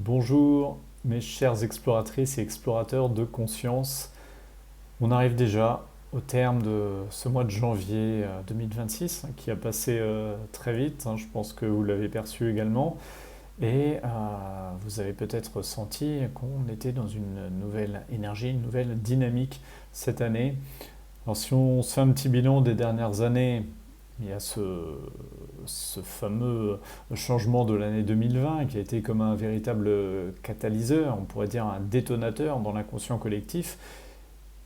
Bonjour mes chères exploratrices et explorateurs de conscience. On arrive déjà au terme de ce mois de janvier 2026 qui a passé très vite, je pense que vous l'avez perçu également. Et vous avez peut-être senti qu'on était dans une nouvelle énergie, une nouvelle dynamique cette année. Alors si on se fait un petit bilan des dernières années, il y a ce fameux changement de l'année 2020 qui a été comme un véritable catalyseur, on pourrait dire un détonateur dans l'inconscient collectif.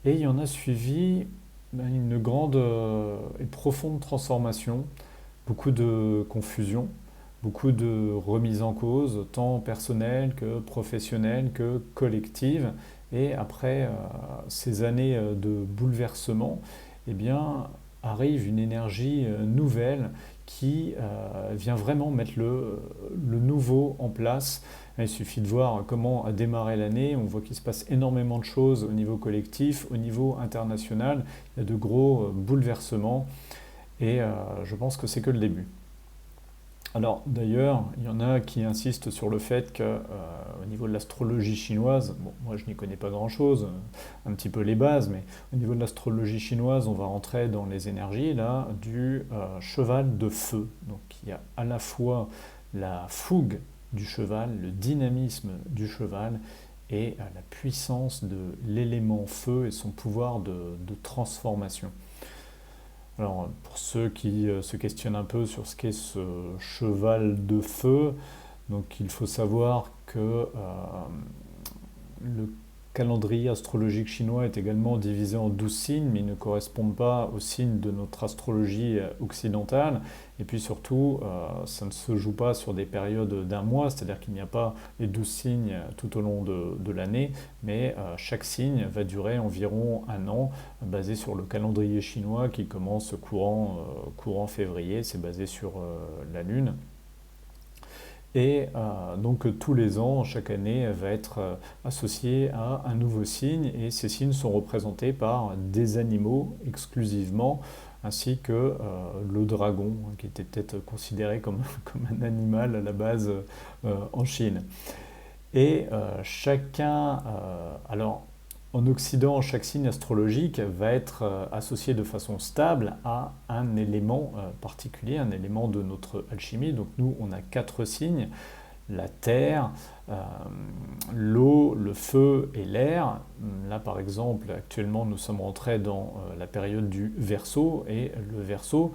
Et il y en a suivi une grande et profonde transformation, beaucoup de confusion, beaucoup de remise en cause, tant personnelle que professionnelle que collective. Et après ces années de bouleversement, eh bien, arrive une énergie nouvelle qui vient vraiment mettre le nouveau en place. Il suffit de voir comment a démarré l'année. On voit qu'il se passe énormément de choses au niveau collectif, au niveau international. Il y a de gros bouleversements et je pense que c'est que le début. Alors d'ailleurs, il y en a qui insistent sur le fait que au niveau de l'astrologie chinoise, bon, moi je n'y connais pas grand-chose, un petit peu les bases, mais au niveau de l'astrologie chinoise, on va rentrer dans les énergies là du cheval de feu. Donc il y a à la fois la fougue du cheval, le dynamisme du cheval et la puissance de l'élément feu et son pouvoir de transformation. Alors, pour ceux qui se questionnent un peu sur ce qu'est ce cheval de feu, donc il faut savoir que le calendrier astrologique chinois est également divisé en 12 signes, mais ils ne correspondent pas aux signes de notre astrologie occidentale. Et puis surtout, ça ne se joue pas sur des périodes d'un mois, c'est-à-dire qu'il n'y a pas les 12 signes tout au long de l'année, mais chaque signe va durer environ un an, basé sur le calendrier chinois qui commence courant février, c'est basé sur la Lune. Et donc tous les ans, chaque année, elle va être associée à un nouveau signe et ces signes sont représentés par des animaux exclusivement, ainsi que le dragon, qui était peut-être considéré comme un animal à la base en Chine. Et chacun, alors en Occident, chaque signe astrologique va être associé de façon stable à un élément particulier, un élément de notre alchimie. Donc nous, on a 4 signes, la terre, euh, l'eau, le feu et l'air. Là, par exemple, actuellement, nous sommes rentrés dans la période du Verseau, et le Verseau,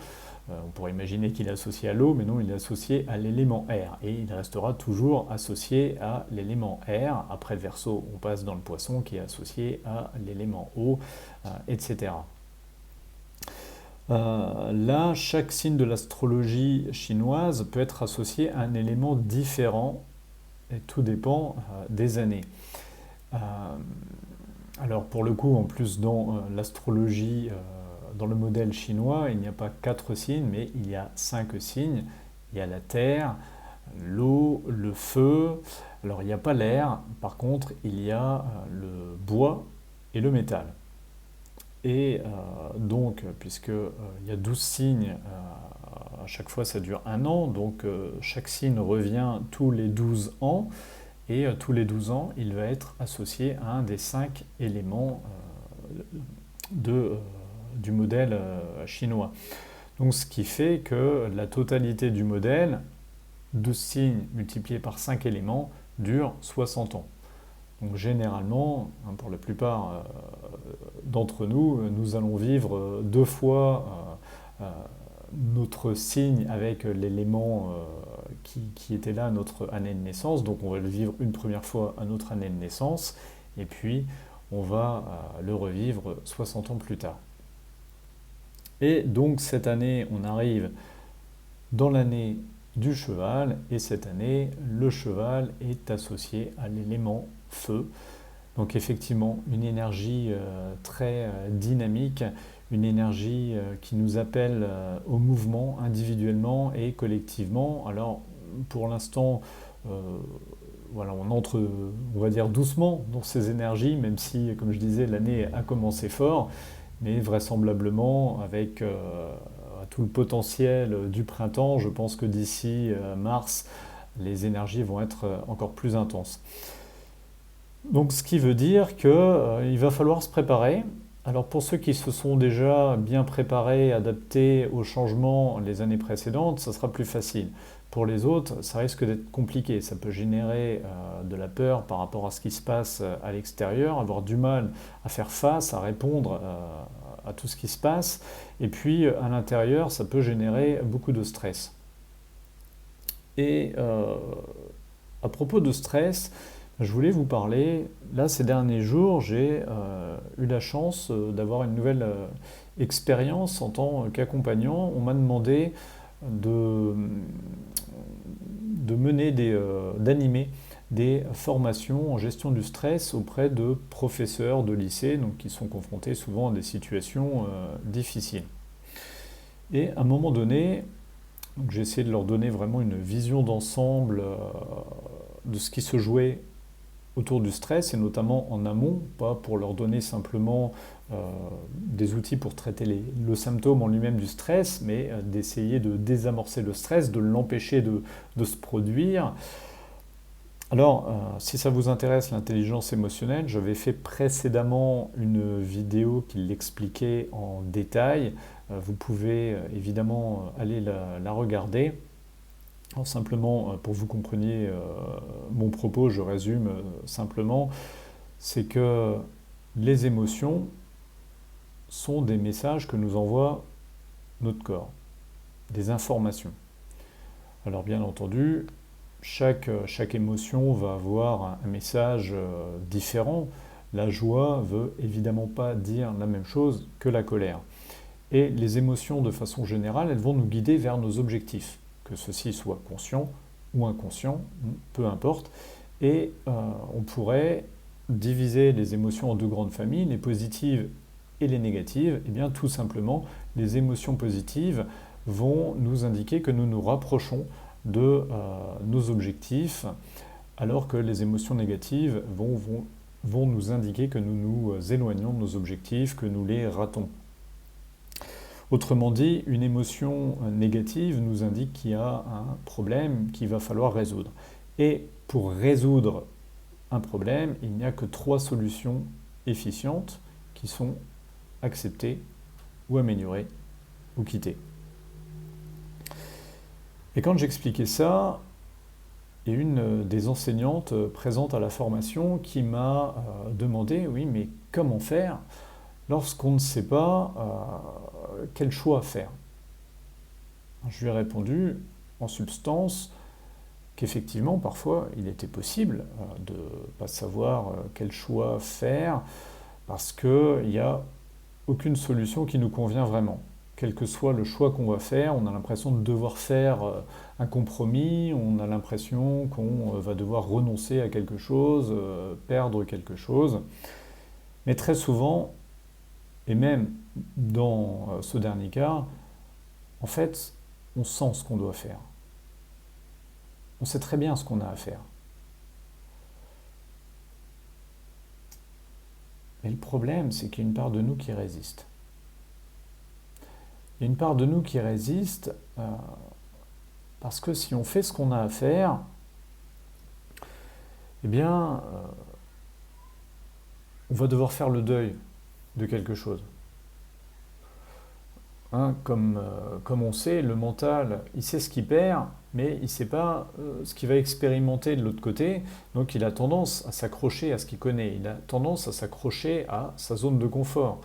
on pourrait imaginer qu'il est associé à l'eau, mais non, il est associé à l'élément air. Et il restera toujours associé à l'élément air. Après le Verseau, on passe dans le Poisson qui est associé à l'élément eau, etc. Là, chaque signe de l'astrologie chinoise peut être associé à un élément différent, et tout dépend des années. Euh, alors pour le coup, en plus dans l'astrologie, dans le modèle chinois, il n'y a pas 4 signes, mais il y a 5 signes. Il y a la terre, l'eau, le feu. Alors il n'y a pas l'air, par contre il y a le bois et le métal. Et donc, puisque il y a 12 signes, à chaque fois ça dure un an, donc chaque signe revient tous les 12 ans, et tous les 12 ans, il va être associé à un des 5 éléments de, euh, du modèle chinois. Donc ce qui fait que la totalité du modèle, 12 signes multipliés par 5 éléments, dure 60 ans. Donc généralement, pour la plupart d'entre nous, nous allons vivre 2 fois notre signe avec l'élément qui était là à notre année de naissance. Donc on va le vivre une première fois à notre année de naissance, et puis on va le revivre 60 ans plus tard. Et donc cette année, on arrive dans l'année du cheval, et cette année, le cheval est associé à l'élément feu. Donc effectivement, une énergie très dynamique, une énergie qui nous appelle au mouvement individuellement et collectivement. Alors pour l'instant, euh, voilà, on entre, on va dire doucement dans ces énergies, même si, comme je disais, l'année a commencé fort, mais vraisemblablement avec tout le potentiel du printemps, je pense que d'ici mars, les énergies vont être encore plus intenses. Donc ce qui veut dire qu'il va falloir se préparer. Alors pour ceux qui se sont déjà bien préparés, adaptés aux changements les années précédentes, ça sera plus facile. Pour les autres, ça risque d'être compliqué. Ça peut générer de la peur par rapport à ce qui se passe à l'extérieur, avoir du mal à faire face, à répondre à tout ce qui se passe. Et puis à l'intérieur, ça peut générer beaucoup de stress. Et à propos de stress, je voulais vous parler, là ces derniers jours, j'ai eu la chance d'avoir une nouvelle expérience en tant qu'accompagnant. On m'a demandé de, d'animer des formations en gestion du stress auprès de professeurs de lycée, donc qui sont confrontés souvent à des situations difficiles. Et à un moment donné, j'ai essayé de leur donner vraiment une vision d'ensemble de ce qui se jouait autour du stress, et notamment en amont, pas pour leur donner simplement des outils pour traiter le symptôme en lui-même du stress, mais d'essayer de désamorcer le stress, de l'empêcher de se produire. Alors, si ça vous intéresse, l'intelligence émotionnelle, j'avais fait précédemment une vidéo qui l'expliquait en détail. Vous pouvez évidemment aller la regarder. Alors simplement, pour que vous compreniez mon propos, je résume simplement, c'est que les émotions sont des messages que nous envoie notre corps, des informations. Alors bien entendu, chaque émotion va avoir un message différent. La joie veut évidemment pas dire la même chose que la colère. Et les émotions, de façon générale, elles vont nous guider vers nos objectifs, que ceci soit conscient ou inconscient, peu importe. Et on pourrait diviser les émotions en deux grandes familles, les positives et les négatives. Et bien tout simplement, les émotions positives vont nous indiquer que nous nous rapprochons de nos objectifs, alors que les émotions négatives vont nous indiquer que nous nous éloignons de nos objectifs, que nous les ratons. Autrement dit, une émotion négative nous indique qu'il y a un problème qu'il va falloir résoudre. Et pour résoudre un problème, il n'y a que 3 solutions efficientes qui sont accepter ou améliorer ou quitter. Et quand j'expliquais ça, il y a une des enseignantes présentes à la formation qui m'a demandé, oui, mais comment faire lorsqu'on ne sait pas quel choix faire? Je lui ai répondu en substance qu'effectivement, parfois, il était possible de ne pas savoir quel choix faire parce qu'il n'y a aucune solution qui nous convient vraiment. Quel que soit le choix qu'on va faire, on a l'impression de devoir faire un compromis, on a l'impression qu'on va devoir renoncer à quelque chose, perdre quelque chose. Mais très souvent, et même dans ce dernier cas, en fait, on sent ce qu'on doit faire. On sait très bien ce qu'on a à faire. Mais le problème, c'est qu'il y a une part de nous qui résiste. Il y a une part de nous qui résiste parce que si on fait ce qu'on a à faire, eh bien, on va devoir faire le deuil de quelque chose. Hein, comme on sait, le mental, il sait ce qu'il perd, mais il ne sait pas ce qu'il va expérimenter de l'autre côté. Donc il a tendance à s'accrocher à ce qu'il connaît, il a tendance à s'accrocher à sa zone de confort.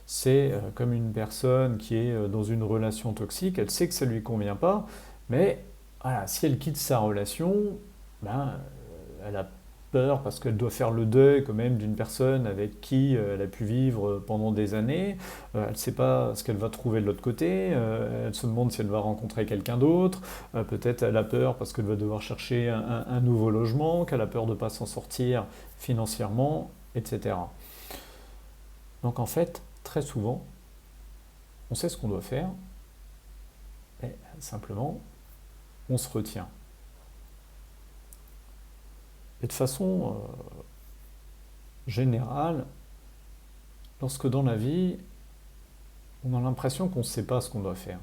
C'est comme une personne qui est dans une relation toxique, elle sait que ça ne lui convient pas, mais voilà, si elle quitte sa relation, ben, elle a peur parce qu'elle doit faire le deuil quand même d'une personne avec qui elle a pu vivre pendant des années. Elle ne sait pas ce qu'elle va trouver de l'autre côté. Elle se demande si elle va rencontrer quelqu'un d'autre. Peut-être elle a peur parce qu'elle va devoir chercher un nouveau logement, qu'elle a peur de ne pas s'en sortir financièrement, etc. Donc en fait, très souvent, on sait ce qu'on doit faire, mais simplement, on se retient. Et de façon générale, lorsque dans la vie, on a l'impression qu'on ne sait pas ce qu'on doit faire,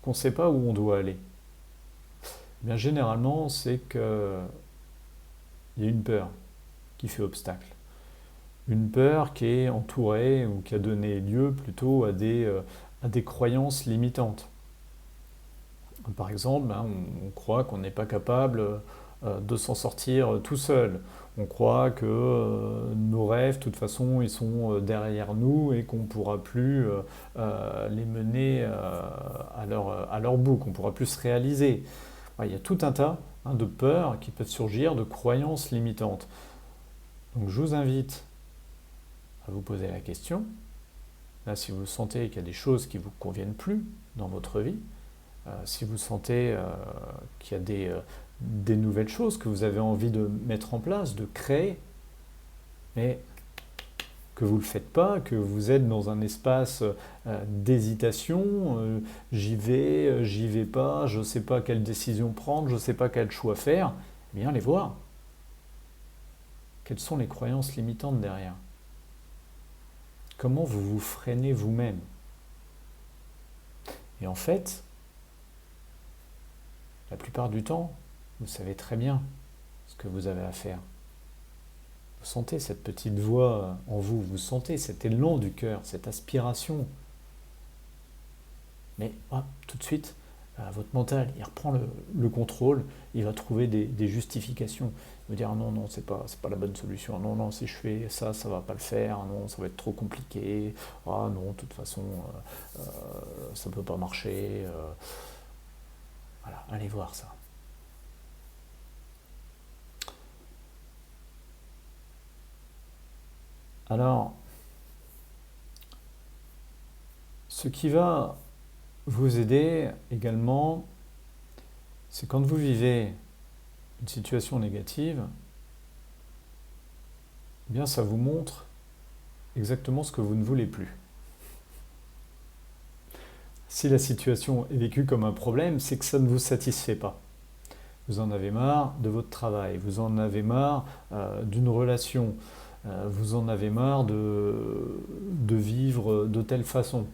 qu'on ne sait pas où on doit aller, Eh bien, généralement, c'est qu'il y a une peur qui fait obstacle. Une peur qui est entourée ou qui a donné lieu plutôt à des croyances limitantes. Par exemple, hein, on croit qu'on n'est pas capable de s'en sortir tout seul. On croit que nos rêves, de toute façon, ils sont derrière nous et qu'on ne pourra plus les mener à leur bout, qu'on ne pourra plus se réaliser. Ouais, il y a tout un tas hein, de peurs qui peuvent surgir, de croyances limitantes. Donc je vous invite à vous poser la question, là si vous sentez qu'il y a des choses qui ne vous conviennent plus dans votre vie, si vous sentez qu'il y a des nouvelles choses que vous avez envie de mettre en place, de créer, mais que vous ne le faites pas, que vous êtes dans un espace d'hésitation, j'y vais pas, je ne sais pas quelle décision prendre, je ne sais pas quel choix faire, eh bien allez voir. Quelles sont les croyances limitantes derrière? Comment vous vous freinez vous-même? Et en fait, la plupart du temps, vous savez très bien ce que vous avez à faire. Vous sentez cette petite voix en vous, vous sentez cet élan du cœur, cette aspiration. Mais tout de suite, votre mental, il reprend le contrôle, il va trouver des justifications. Il va dire non, non, c'est pas la bonne solution. Non, non, si je fais ça, ça va pas le faire. Non, ça va être trop compliqué. Ah non, de toute façon, ça peut pas marcher. Voilà, allez voir ça. Alors, ce qui va vous aider également, c'est quand vous vivez une situation négative, eh bien ça vous montre exactement ce que vous ne voulez plus. Si la situation est vécue comme un problème, c'est que ça ne vous satisfait pas. Vous en avez marre de votre travail, vous en avez marre d'une relation, vous en avez marre de vivre de telle façon.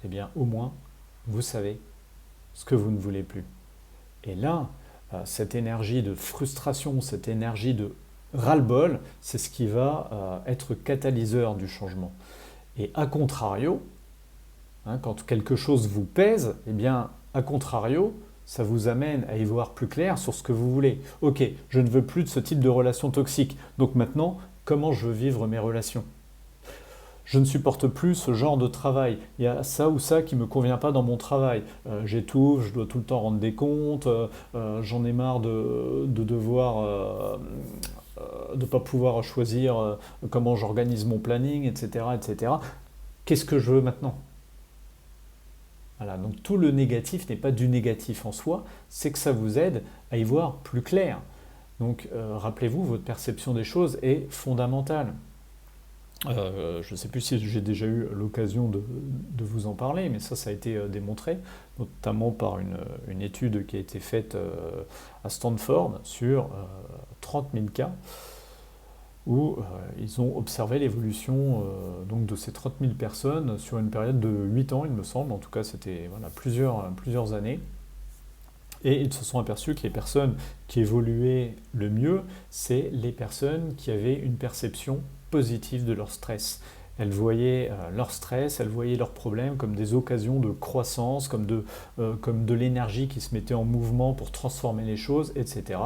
Eh bien, au moins, vous savez ce que vous ne voulez plus. Et là, cette énergie de frustration, cette énergie de ras-le-bol, c'est ce qui va être catalyseur du changement. Et à contrario, hein, quand quelque chose vous pèse, eh bien, à contrario, ça vous amène à y voir plus clair sur ce que vous voulez. Ok, je ne veux plus de ce type de relation toxique. Donc maintenant, comment je veux vivre mes relations? Je ne supporte plus ce genre de travail. Il y a ça ou ça qui ne me convient pas dans mon travail. J'étouffe, je dois tout le temps rendre des comptes, j'en ai marre de devoir, de ne pas pouvoir choisir comment j'organise mon planning, etc., etc. Qu'est-ce que je veux maintenant? Voilà, donc tout le négatif n'est pas du négatif en soi, c'est que ça vous aide à y voir plus clair. Donc rappelez-vous, votre perception des choses est fondamentale. Je ne sais plus si j'ai déjà eu l'occasion de vous en parler, mais ça a été démontré, notamment par une étude qui a été faite à Stanford sur 30 000 cas, où ils ont observé l'évolution donc de ces 30 000 personnes sur une période de 8 ans, il me semble, en tout cas c'était voilà, plusieurs années. Et ils se sont aperçus que les personnes qui évoluaient le mieux, c'est les personnes qui avaient une perception positive de leur stress. Elles voyaient leur stress, elles voyaient leurs problèmes comme des occasions de croissance, comme de l'énergie qui se mettait en mouvement pour transformer les choses, etc.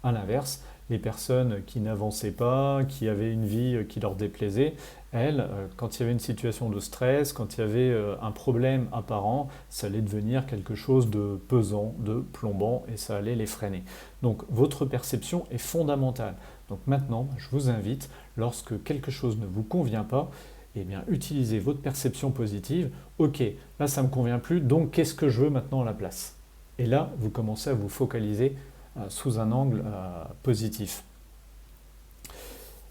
À l'inverse, les personnes qui n'avançaient pas, qui avaient une vie qui leur déplaisait, elles, quand il y avait une situation de stress, quand il y avait un problème apparent, ça allait devenir quelque chose de pesant, de plombant, et ça allait les freiner. Donc votre perception est fondamentale. Donc maintenant, je vous invite, lorsque quelque chose ne vous convient pas, eh bien, utilisez votre perception positive. Ok, là ça ne me convient plus, donc qu'est-ce que je veux maintenant à la place? Et là, vous commencez à vous focaliser sous un angle positif.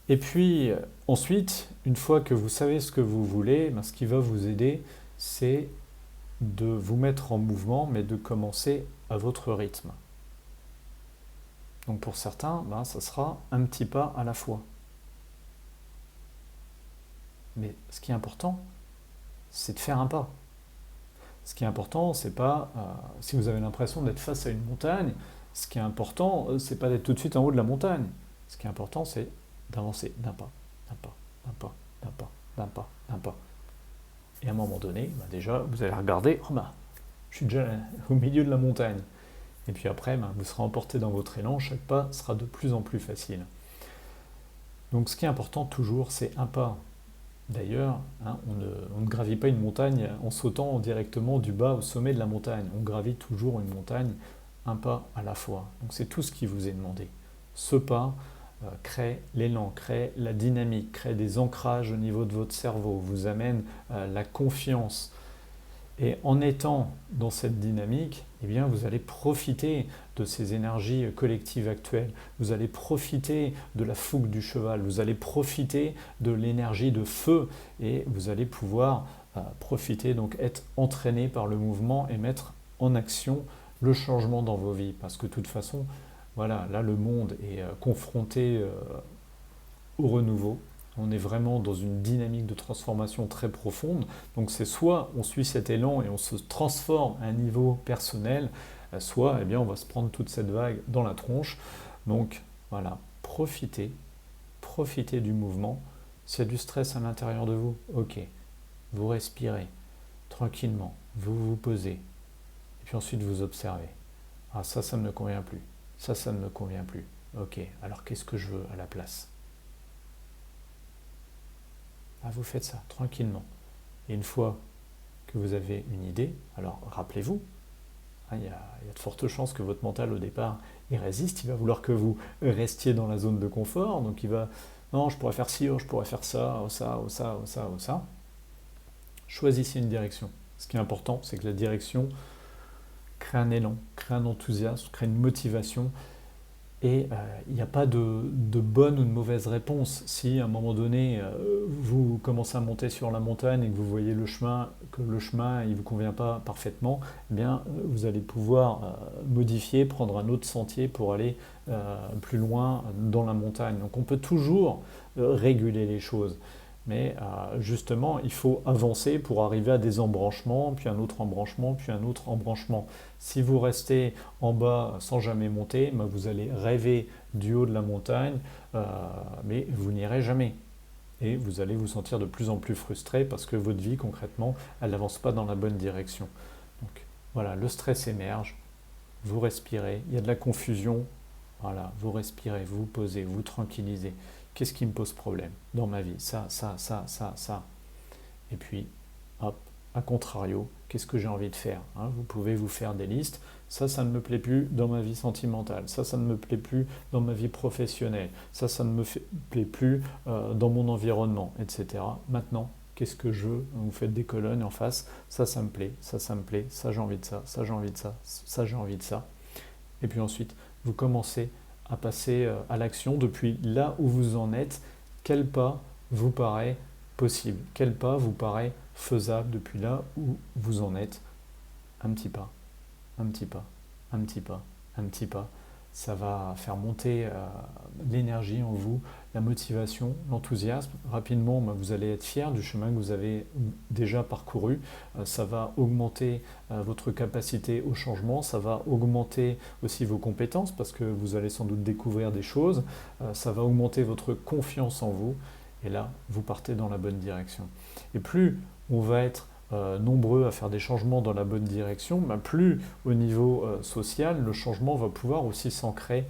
Et puis ensuite, une fois que vous savez ce que vous voulez, ce qui va vous aider, c'est de vous mettre en mouvement, mais de commencer à votre rythme. Donc pour certains, ça sera un petit pas à la fois. Mais ce qui est important, c'est de faire un pas. Ce qui est important, c'est pas si vous avez l'impression d'être face à une montagne, ce qui est important, c'est pas d'être tout de suite en haut de la montagne. Ce qui est important, c'est d'avancer d'un pas, d'un pas, d'un pas, d'un pas, d'un pas, d'un pas. Et à un moment donné, déjà, vous allez regarder, oh je suis déjà au milieu de la montagne. Et puis après, vous serez emporté dans votre élan, chaque pas sera de plus en plus facile. Donc ce qui est important toujours, c'est un pas. D'ailleurs, on ne gravit pas une montagne en sautant directement du bas au sommet de la montagne. On gravit toujours une montagne un pas à la fois. Donc c'est tout ce qui vous est demandé. Ce pas crée l'élan, crée la dynamique, crée des ancrages au niveau de votre cerveau, vous amène la confiance. Et en étant dans cette dynamique, eh bien, vous allez profiter de ces énergies collectives actuelles. Vous allez profiter de la fougue du cheval. Vous allez profiter de l'énergie de feu. Et vous allez pouvoir profiter, donc être entraîné par le mouvement et mettre en action le changement dans vos vies. Parce que de toute façon, voilà, là, le monde est confronté au renouveau. On est vraiment dans une dynamique de transformation très profonde. Donc c'est soit on suit cet élan et on se transforme à un niveau personnel, soit eh bien, on va se prendre toute cette vague dans la tronche. Donc voilà, profitez du mouvement. S'il y a du stress à l'intérieur de vous, ok, vous respirez tranquillement, vous vous posez, et puis ensuite vous observez. Ah ça ne me convient plus, ça ne me convient plus. Ok, alors qu'est-ce que je veux à la place ? Vous faites ça tranquillement. Et une fois que vous avez une idée, alors rappelez-vous, il y a de fortes chances que votre mental au départ il résiste, il va vouloir que vous restiez dans la zone de confort, donc il va, non je pourrais faire ci, je pourrais faire ça, ça, ça, ça, ça. Choisissez une direction. Ce qui est important, c'est que la direction crée un élan, crée un enthousiasme, crée une motivation. Et il n'y a pas de bonne ou de mauvaise réponse. Si à un moment donné, vous commencez à monter sur la montagne et que vous voyez que le chemin ne vous convient pas parfaitement, eh bien, vous allez pouvoir modifier, prendre un autre sentier pour aller plus loin dans la montagne. Donc on peut toujours réguler les choses. Mais justement, il faut avancer pour arriver à des embranchements, puis un autre embranchement, puis un autre embranchement. Si vous restez en bas sans jamais monter, vous allez rêver du haut de la montagne, mais vous n'irez jamais. Et vous allez vous sentir de plus en plus frustré parce que votre vie, concrètement, elle n'avance pas dans la bonne direction. Donc voilà, le stress émerge, vous respirez, il y a de la confusion, voilà, vous respirez, vous vous posez, vous tranquillisez. Qu'est-ce qui me pose problème dans ma vie ? Ça. Et puis, hop, à contrario, qu'est-ce que j'ai envie de faire ? Vous pouvez vous faire des listes. Ça ne me plaît plus dans ma vie sentimentale. Ça ne me plaît plus dans ma vie professionnelle. Ça ne me plaît plus dans mon environnement, etc. Maintenant, qu'est-ce que je veux ? Vous faites des colonnes en face. Ça me plaît. Ça me plaît. Ça, j'ai envie de ça. Ça, j'ai envie de ça. Ça, j'ai envie de ça. Et puis ensuite, vous commencez à passer à l'action depuis là où vous en êtes. Quel pas vous paraît possible ? Quel pas vous paraît faisable depuis là où vous en êtes ? Un petit pas, un petit pas, un petit pas, un petit pas. Ça va faire monter l'énergie en vous, la motivation, l'enthousiasme. Rapidement, vous allez être fier du chemin que vous avez déjà parcouru. Ça va augmenter votre capacité au changement. Ça va augmenter aussi vos compétences parce que vous allez sans doute découvrir des choses. Ça va augmenter votre confiance en vous. Et là, vous partez dans la bonne direction. Et plus on va être nombreux à faire des changements dans la bonne direction, plus au niveau social, le changement va pouvoir aussi s'ancrer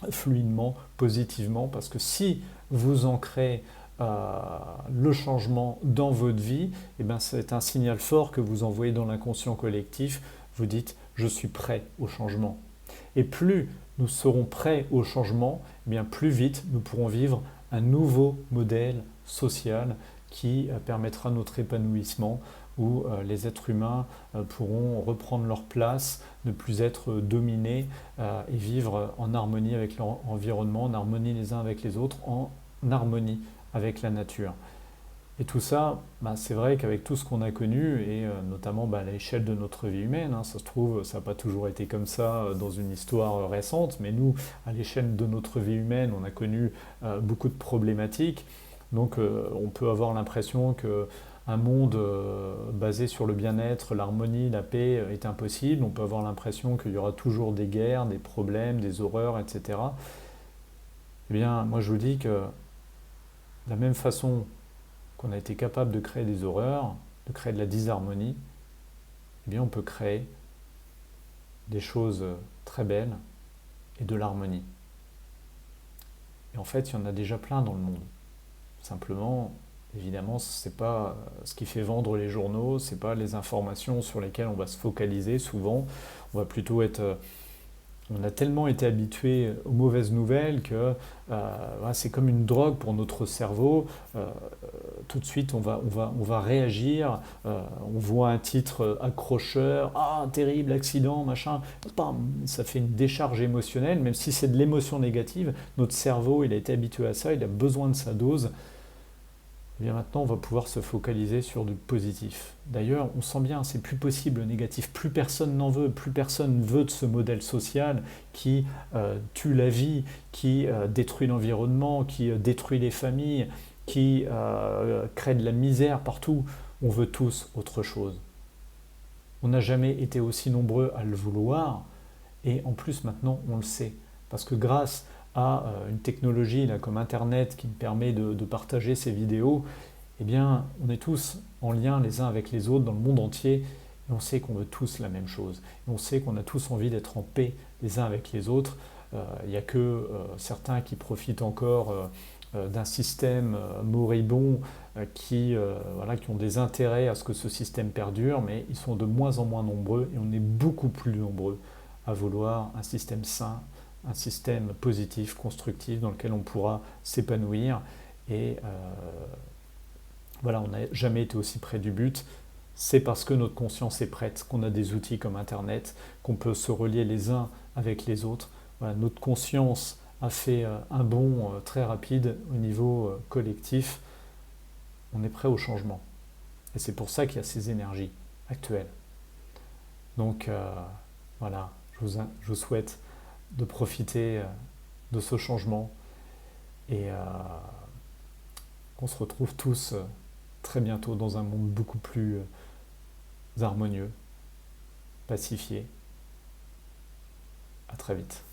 fluidement, positivement, parce que si vous ancrez le changement dans votre vie, c'est un signal fort que vous envoyez dans l'inconscient collectif. Vous dites « je suis prêt au changement ». Et plus nous serons prêts au changement, plus vite nous pourrons vivre un nouveau modèle social qui permettra notre épanouissement, où les êtres humains pourront reprendre leur place, ne plus être dominés et vivre en harmonie avec leur environnement, en harmonie les uns avec les autres, en harmonie avec la nature. Et tout ça, c'est vrai qu'avec tout ce qu'on a connu, et notamment à l'échelle de notre vie humaine, ça se trouve, ça n'a pas toujours été comme ça dans une histoire récente, mais nous, à l'échelle de notre vie humaine, on a connu beaucoup de problématiques. Donc on peut avoir l'impression qu'à un monde basé sur le bien-être, l'harmonie, la paix est impossible. On peut avoir l'impression qu'il y aura toujours des guerres, des problèmes, des horreurs, etc. Eh bien, moi je vous dis que de la même façon qu'on a été capable de créer des horreurs, de créer de la disharmonie, eh bien on peut créer des choses très belles et de l'harmonie. Et en fait, il y en a déjà plein dans le monde. Simplement, évidemment, c'est pas ce qui fait vendre les journaux, c'est pas les informations sur lesquelles on va se focaliser souvent. On va plutôt être on a tellement été habitué aux mauvaises nouvelles que voilà, c'est comme une drogue pour notre cerveau. Tout de suite, on va réagir. On voit un titre accrocheur, ah, un terrible accident, machin. Bam, ça fait une décharge émotionnelle, même si c'est de l'émotion négative. Notre cerveau, il a été habitué à ça, il a besoin de sa dose. Et bien maintenant, on va pouvoir se focaliser sur du positif. D'ailleurs, on sent bien, c'est plus possible le négatif. Plus personne n'en veut, plus personne veut de ce modèle social qui tue la vie, qui détruit l'environnement, qui détruit les familles, qui crée de la misère partout. On veut tous autre chose. On n'a jamais été aussi nombreux à le vouloir, et en plus maintenant, on le sait. Parce que grâce à une technologie là, comme Internet qui me permet de partager ces vidéos, eh bien, on est tous en lien les uns avec les autres dans le monde entier et on sait qu'on veut tous la même chose. Et on sait qu'on a tous envie d'être en paix les uns avec les autres. Il n'y a que certains qui profitent encore d'un système moribond voilà, qui ont des intérêts à ce que ce système perdure, mais ils sont de moins en moins nombreux et on est beaucoup plus nombreux à vouloir un système sain, un système positif, constructif, dans lequel on pourra s'épanouir. Et voilà, on n'a jamais été aussi près du but. C'est parce que notre conscience est prête, qu'on a des outils comme Internet, qu'on peut se relier les uns avec les autres. Voilà, notre conscience a fait un bond très rapide au niveau collectif. On est prêt au changement. Et c'est pour ça qu'il y a ces énergies actuelles. Donc voilà, je vous souhaite de profiter de ce changement et qu'on se retrouve tous très bientôt dans un monde beaucoup plus harmonieux, pacifié. À très vite.